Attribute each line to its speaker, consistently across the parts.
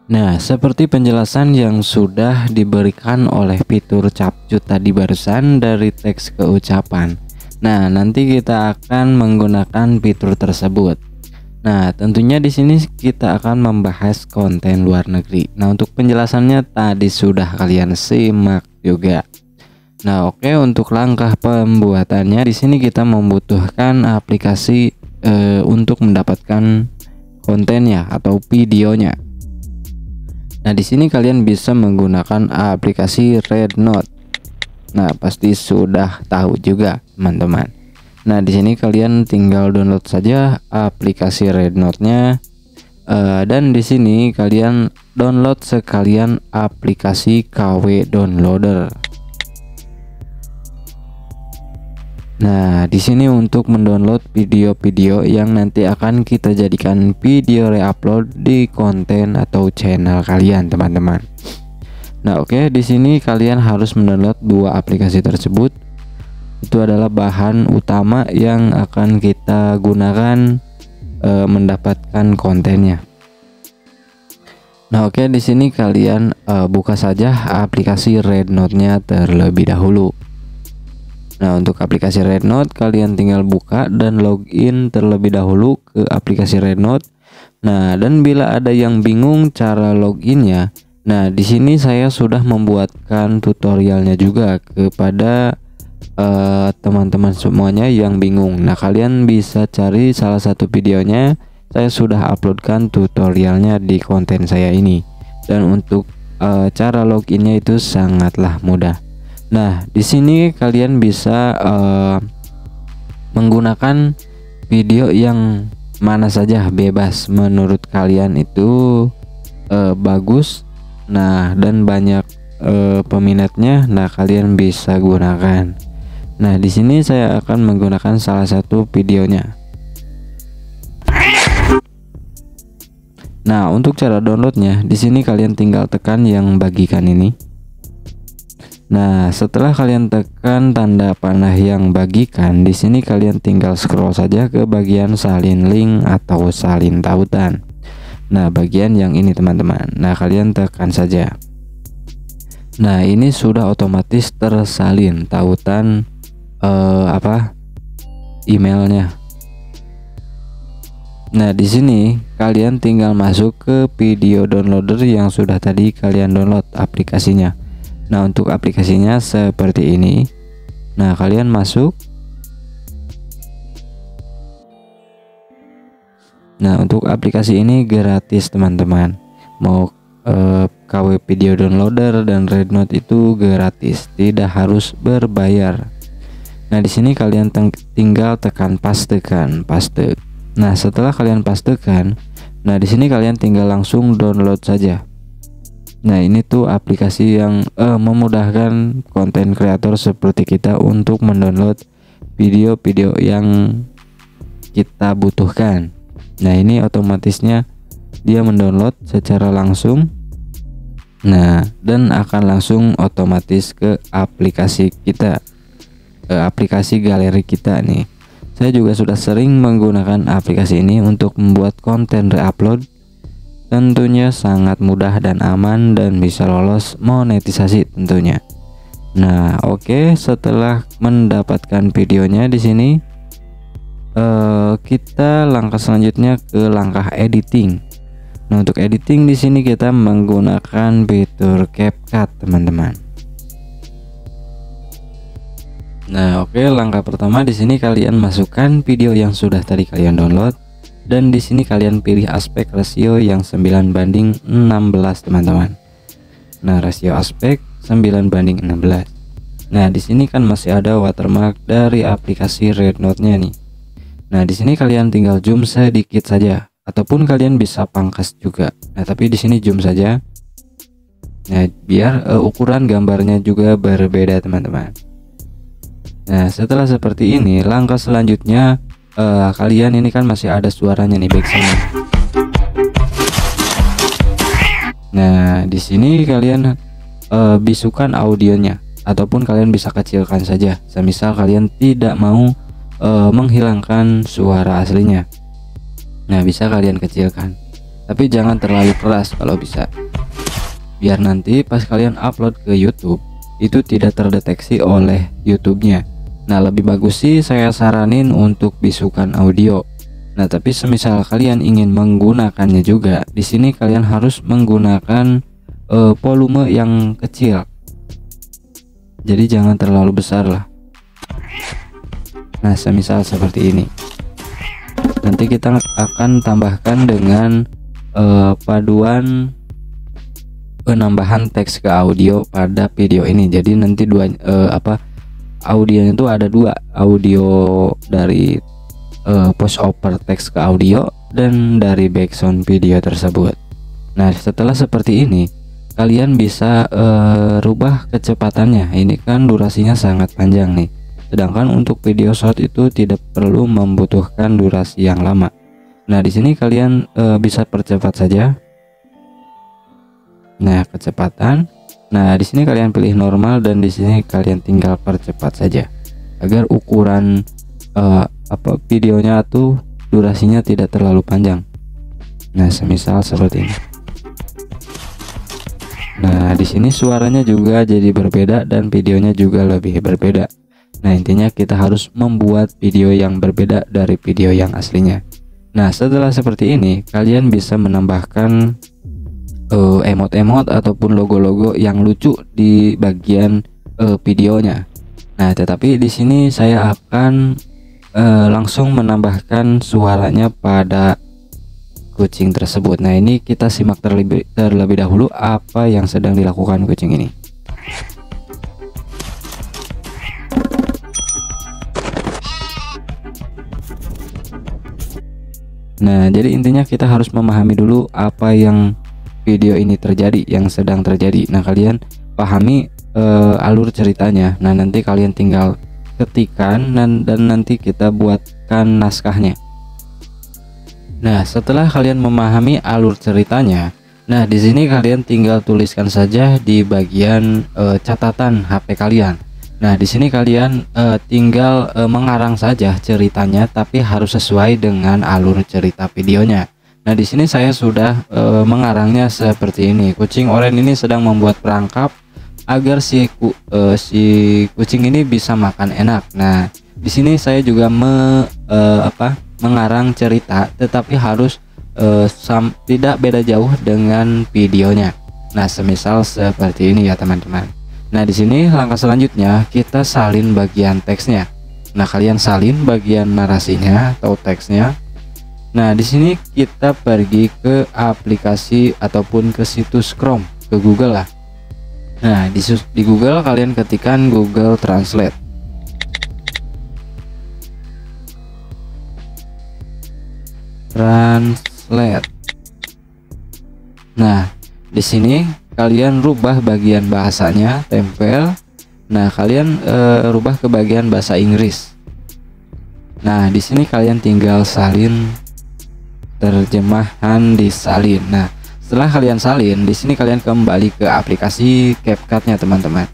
Speaker 1: Nah, seperti penjelasan yang sudah diberikan oleh fitur capcut tadi barusan dari teks ke ucapan. Nah, nanti kita akan menggunakan fitur tersebut. Nah, tentunya di sini kita akan membahas konten luar negeri. Nah, untuk penjelasannya tadi sudah kalian simak juga. Nah, oke, untuk langkah pembuatannya di sini kita membutuhkan aplikasi untuk mendapatkan kontennya atau videonya. Nah, di sini kalian bisa menggunakan aplikasi Rednote. Nah, pasti sudah tahu juga, teman-teman. Nah, di sini kalian tinggal download saja aplikasi Rednote-nya, dan di sini kalian download sekalian aplikasi KW Downloader. Nah, di sini untuk mendownload video-video yang nanti akan kita jadikan video reupload di konten atau channel kalian, teman-teman. Nah, oke, di sini kalian harus mendownload dua aplikasi tersebut. Itu adalah bahan utama yang akan kita gunakan mendapatkan kontennya. Nah, oke, di sini kalian buka saja aplikasi Rednote-nya terlebih dahulu. Nah, untuk aplikasi Rednote kalian tinggal buka dan login terlebih dahulu ke aplikasi Rednote. Nah, dan bila ada yang bingung cara loginnya, nah di sini saya sudah membuatkan tutorialnya juga kepada teman-teman semuanya yang bingung. Nah, kalian bisa cari salah satu videonya. Saya sudah uploadkan tutorialnya di konten saya ini. Dan untuk cara loginnya itu sangatlah mudah. Nah, di sini kalian bisa menggunakan video yang mana saja, bebas menurut kalian itu bagus. Nah, dan banyak peminatnya. Nah, kalian bisa gunakan. Nah, di sini saya akan menggunakan salah satu videonya. Nah, untuk cara downloadnya, di sini kalian tinggal tekan yang bagikan ini. Nah, setelah kalian tekan tanda panah yang bagikan, di sini kalian tinggal scroll saja ke bagian salin link atau salin tautan. Nah, bagian yang ini, teman-teman. Nah, kalian tekan saja. Nah, ini sudah otomatis tersalin tautan emailnya. Nah, di sini kalian tinggal masuk ke video downloader yang sudah tadi kalian download aplikasinya. Nah, untuk aplikasinya seperti ini. Nah, kalian masuk. Nah, untuk aplikasi ini gratis, teman-teman. Mau KW Video Downloader dan Rednote itu gratis, tidak harus berbayar. Nah, di sini kalian tinggal tekan pastekan, paste. Nah, setelah kalian pastekan, nah di sini kalian tinggal langsung download saja. Nah, ini tuh aplikasi yang memudahkan konten kreator seperti kita untuk mendownload video-video yang kita butuhkan. Nah, ini otomatisnya dia mendownload secara langsung. Nah, dan akan langsung otomatis ke aplikasi kita, aplikasi galeri kita nih. Saya juga sudah sering menggunakan aplikasi ini untuk membuat konten reupload. Tentunya sangat mudah dan aman dan bisa lolos monetisasi tentunya. Nah, oke, setelah mendapatkan videonya di sini, kita langkah selanjutnya ke langkah editing. Nah, untuk editing di sini kita menggunakan fitur CapCut, teman-teman. Nah, oke, langkah pertama di sini kalian masukkan video yang sudah tadi kalian download. Dan di sini kalian pilih aspek rasio yang 9:16, teman-teman. Nah, rasio aspek 9:16. Nah, di sini kan masih ada watermark dari aplikasi Rednote-nya nih. Nah, di sini kalian tinggal zoom sedikit saja, ataupun kalian bisa pangkas juga. Nah, tapi di sini zoom saja. Nah, biar ukuran gambarnya juga berbeda, teman-teman. Nah, setelah seperti ini, langkah selanjutnya kalian ini kan masih ada suaranya nih, backsound. Nah, di sini kalian bisukan audionya, ataupun kalian bisa kecilkan saja. Semisal kalian tidak mau menghilangkan suara aslinya, nah bisa kalian kecilkan. tapi jangan terlalu keras kalau bisa, biar nanti pas kalian upload ke YouTube itu tidak terdeteksi oleh YouTube-nya. Nah, lebih bagus sih saya saranin untuk bisukan audio. Nah, tapi semisal kalian ingin menggunakannya juga, di sini kalian harus menggunakan volume yang kecil. Jadi jangan terlalu besar lah. Nah, semisal seperti ini. Nanti kita akan tambahkan dengan paduan penambahan teks ke audio pada video ini. Jadi nanti audionya itu ada dua, audio dari voice over teks ke audio dan dari background video tersebut. Nah, setelah seperti ini kalian bisa rubah kecepatannya. Ini kan durasinya sangat panjang nih, sedangkan untuk video short itu tidak perlu membutuhkan durasi yang lama. Nah, di sini kalian bisa percepat saja. Nah, kecepatan. Nah, di sini kalian pilih normal dan di sini kalian tinggal percepat saja agar ukuran videonya tuh durasinya tidak terlalu panjang. Nah, semisal seperti ini. Nah, di sini suaranya juga jadi berbeda dan videonya juga lebih berbeda. Nah, intinya kita harus membuat video yang berbeda dari video yang aslinya. Nah, setelah seperti ini kalian bisa menambahkan emot-emot ataupun logo-logo yang lucu di bagian videonya. Nah, tetapi di sini saya akan langsung menambahkan suaranya pada kucing tersebut. Nah, ini kita simak terlebih dahulu apa yang sedang dilakukan kucing ini. Nah, jadi intinya kita harus memahami dulu apa yang video ini terjadi, yang sedang terjadi. Nah, kalian pahami alur ceritanya. Nah, nanti kalian tinggal ketikkan dan nanti kita buatkan naskahnya. Nah, setelah kalian memahami alur ceritanya, nah di sini kalian tinggal tuliskan saja di bagian catatan HP kalian. Nah, di sini kalian tinggal mengarang saja ceritanya, tapi harus sesuai dengan alur cerita videonya. Nah, di sini saya sudah mengarangnya seperti ini. Kucing oranye ini sedang membuat perangkap agar si kucing ini bisa makan enak. Nah, di sini saya juga mengarang cerita, tetapi harus tidak beda jauh dengan videonya. Nah, semisal seperti ini ya teman-teman. Nah, di sini langkah selanjutnya kita salin bagian teksnya. Nah, kalian salin bagian narasinya atau teksnya. Nah, di sini kita pergi ke aplikasi ataupun ke situs Chrome, ke Google lah. Nah, di Google kalian ketikkan Google Translate. Nah, di sini kalian rubah bagian bahasanya, tempel. Nah, kalian rubah ke bagian bahasa Inggris. Nah, di sini kalian tinggal salin, terjemahan disalin. Nah, setelah kalian salin, di sini kalian kembali ke aplikasi CapCut-nya teman-teman.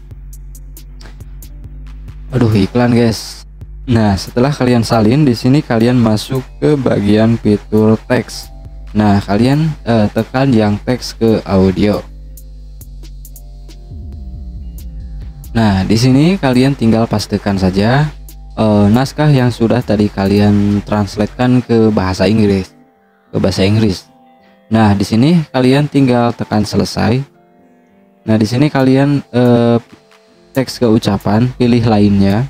Speaker 1: Aduh, iklan guys. Nah, setelah kalian salin, di sini kalian masuk ke bagian fitur teks. Nah, kalian tekan yang teks ke audio. Nah, di sini kalian tinggal pastikan saja naskah yang sudah tadi kalian translatekan ke bahasa Inggris. Nah, di sini kalian tinggal tekan selesai. Nah, di sini kalian teks ke ucapan, pilih lainnya.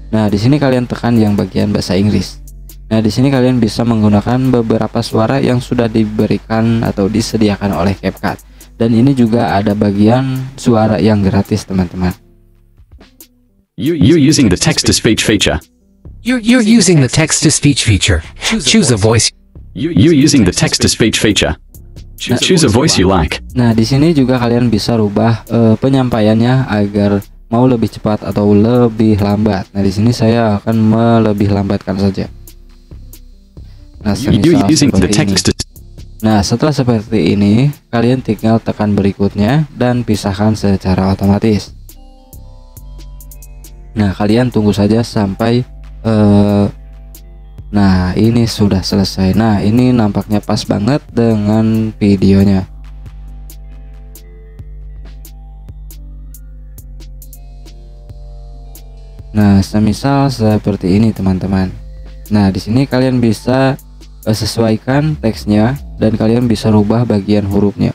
Speaker 1: Nah, di sini kalian tekan yang bagian bahasa Inggris. Nah, di sini kalian bisa menggunakan beberapa suara yang sudah diberikan atau disediakan oleh CapCut. Dan ini juga ada bagian suara yang gratis, teman-teman.
Speaker 2: You're using the text-to-speech feature.
Speaker 3: You're using the text-to-speech feature. Choose a voice.
Speaker 2: You're using the text-to-speech feature. Choose a voice you like.
Speaker 1: Nah, di sini juga kalian bisa rubah penyampaiannya agar mau lebih cepat atau lebih lambat. Nah, di sini saya akan melebih lambatkan saja. Nah, Nah, setelah seperti ini, kalian tinggal tekan berikutnya dan pisahkan secara otomatis. Nah, kalian tunggu saja sampai Nah, ini sudah selesai. Nah, ini nampaknya pas banget dengan videonya. Nah, semisal seperti ini teman-teman. Nah, di sini kalian bisa sesuaikan teksnya dan kalian bisa rubah bagian hurufnya.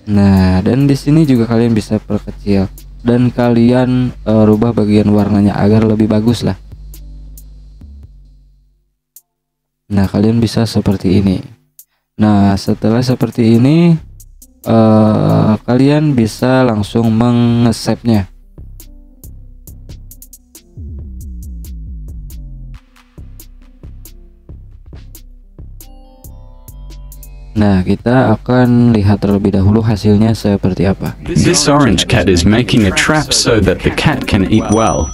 Speaker 1: Nah, dan di sini juga kalian bisa perkecil dan kalian rubah bagian warnanya agar lebih bagus lah. Nah, kalian bisa seperti ini. Nah, setelah seperti ini kalian bisa langsung mengesepnya. Nah, kita akan lihat terlebih dahulu hasilnya seperti apa.
Speaker 2: This orange cat is making a trap so that the cat can eat well.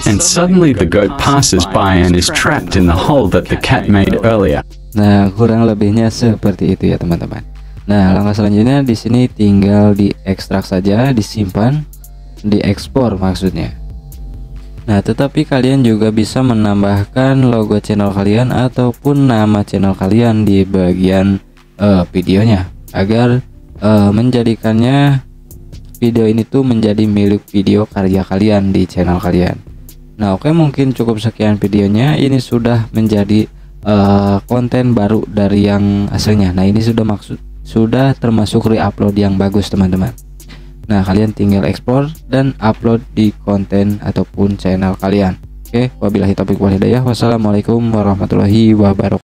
Speaker 2: And suddenly the goat passes by and is trapped in the hole that the cat made earlier.
Speaker 1: Nah, kurang lebihnya seperti itu ya teman-teman. Nah, langkah selanjutnya di sini tinggal diekstrak saja, disimpan, diekspor maksudnya. Nah, tetapi kalian juga bisa menambahkan logo channel kalian ataupun nama channel kalian di bagian videonya agar menjadikannya video ini tuh menjadi milik video karya kalian di channel kalian. Nah, oke, mungkin cukup sekian videonya. Ini sudah menjadi konten baru dari yang aslinya. Nah, ini sudah termasuk re-upload yang bagus teman-teman. Nah, kalian tinggal ekspor dan upload di konten ataupun channel kalian. Oke, wabillahi taufiq wal hidayah. Wassalamualaikum warahmatullahi wabarakatuh.